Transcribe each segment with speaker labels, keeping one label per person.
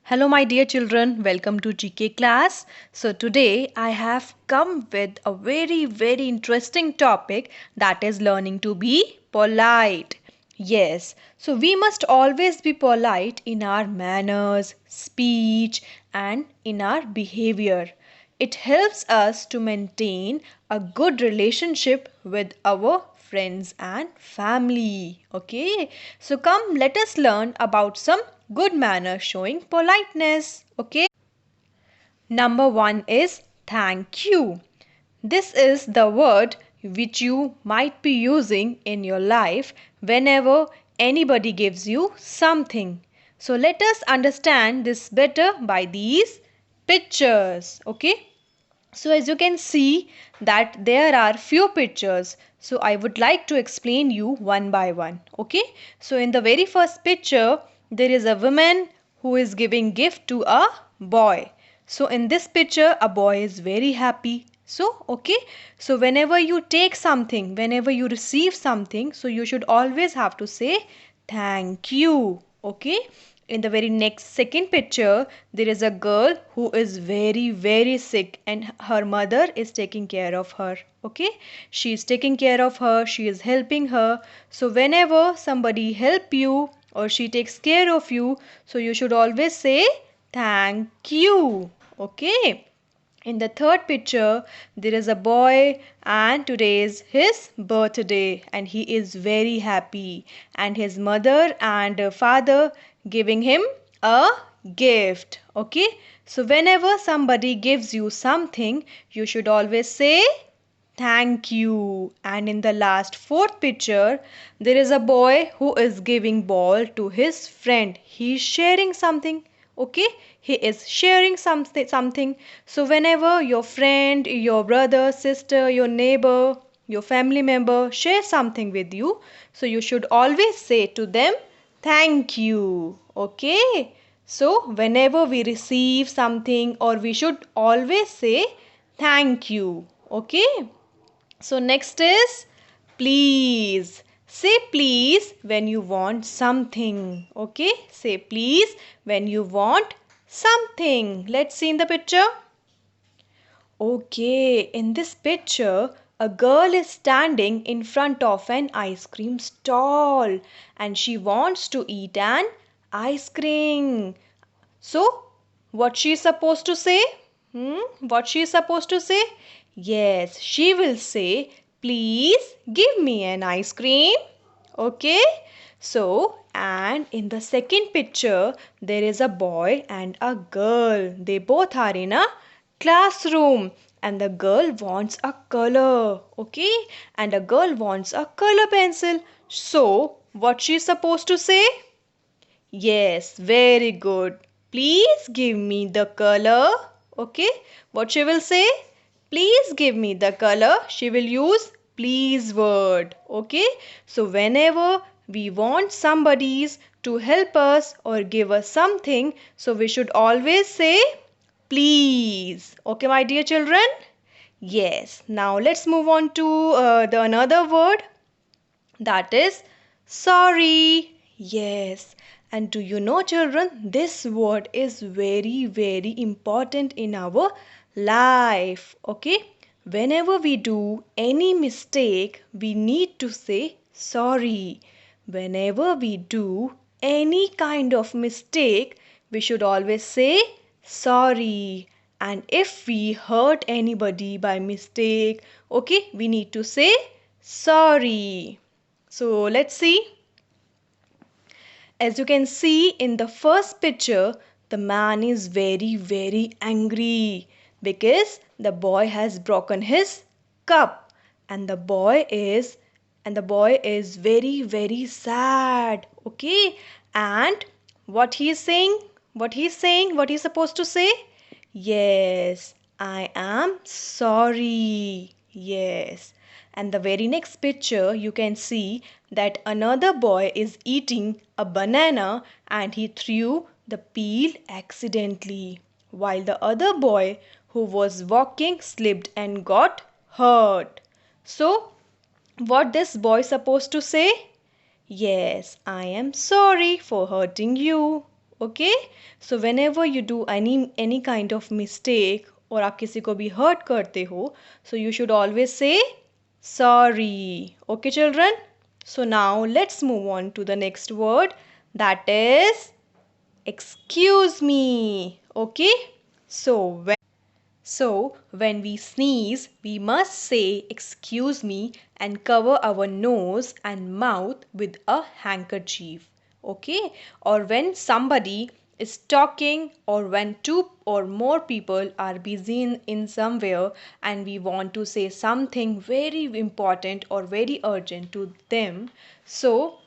Speaker 1: Hello, my dear children. Welcome to GK class. So, today I have come with a very interesting topic, that is learning to be polite. Yes, so we must always be polite in our manners, speech, and in our behavior. It helps us to maintain a good relationship with our friends and family. Okay, so come let us learn about some good manners showing politeness. Okay, number one is thank you. This is the word which you might be using in your life whenever anybody gives you something. So let us understand this better by these pictures. Okay, so as you can see that there are few pictures. So I would like to explain you one by one. Okay. So in the very first picture, there is a woman who is giving gift to a boy. So in this picture, a boy is very happy. So, okay. So whenever you take something, whenever you receive something, so you should always have to say thank you. Okay. In the very next second picture, there is a girl who is very sick and her mother is taking care of her. Okay, she is taking care of her, she is helping her. So whenever somebody help you or she takes care of you, so you should always say thank you. Okay. In the third picture, there is a boy, and today is his birthday, and he is very happy. And his mother and father giving him a gift. Okay, so whenever somebody gives you something, you should always say thank you. And in the last fourth picture, there is a boy who is giving ball to his friend. He is sharing something. Okay, he is sharing something. So whenever your friend, your brother, sister, your neighbor, your family member share something with you, so you should always say to them thank you. Okay, so whenever we receive something, or we should always say thank you. Okay, so next is please. Say please when you want something. Okay, say please when you want something. Let's see in the picture. Okay, in this picture, a girl is standing in front of an ice cream stall and she wants to eat an ice cream. So, what she is supposed to say? What she is supposed to say? Yes, she will say, please give me an ice cream. Okay. So, and in the second picture, there is a boy and a girl. They both are in a classroom and the girl wants a color. Okay. And a girl wants a color pencil. So, what she is supposed to say? Yes, very good. Please give me the color. Okay, what she will say? Please give me the color. She will use please word. Okay, so whenever we want somebody's to help us or give us something, so we should always say please. Okay, my dear children? Yes, now let's move on to the another word, that is sorry. Yes. And do you know, children, this word is very important in our life. Okay. Whenever we do any mistake, we need to say sorry. Whenever we do any kind of mistake, we should always say sorry. And if we hurt anybody by mistake, okay, we need to say sorry. So let's see. As you can see in the first picture, the man is very angry because the boy has broken his cup, and the boy is very sad. Okay, and what he is saying? What he's supposed to say? Yes, I am sorry. Yes. And the very next picture, you can see that another boy is eating a banana and he threw the peel accidentally, while the other boy who was walking slipped and got hurt. So, what this boy supposed to say? Yes, I am sorry for hurting you. Okay, so whenever you do any kind of mistake और आप किसी को भी hurt करते हो, so you should always say sorry. Okay, children? So now let's move on to the next word, that is excuse me. Okay, so when we sneeze, we must say excuse me and cover our nose and mouth with a handkerchief. Okay? Or when somebody is talking, or when two or more people are busy in somewhere and we want to say something very important or very urgent to them, so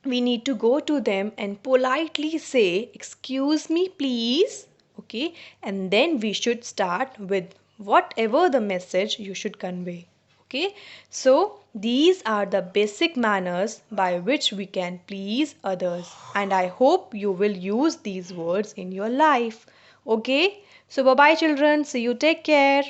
Speaker 1: we need to go to them and politely say, excuse me, please. Okay, and then we should start with whatever the message you should convey. Okay, so these are the basic manners by which we can please others, and I hope you will use these words in your life. Okay, so bye bye, children. See you, take care.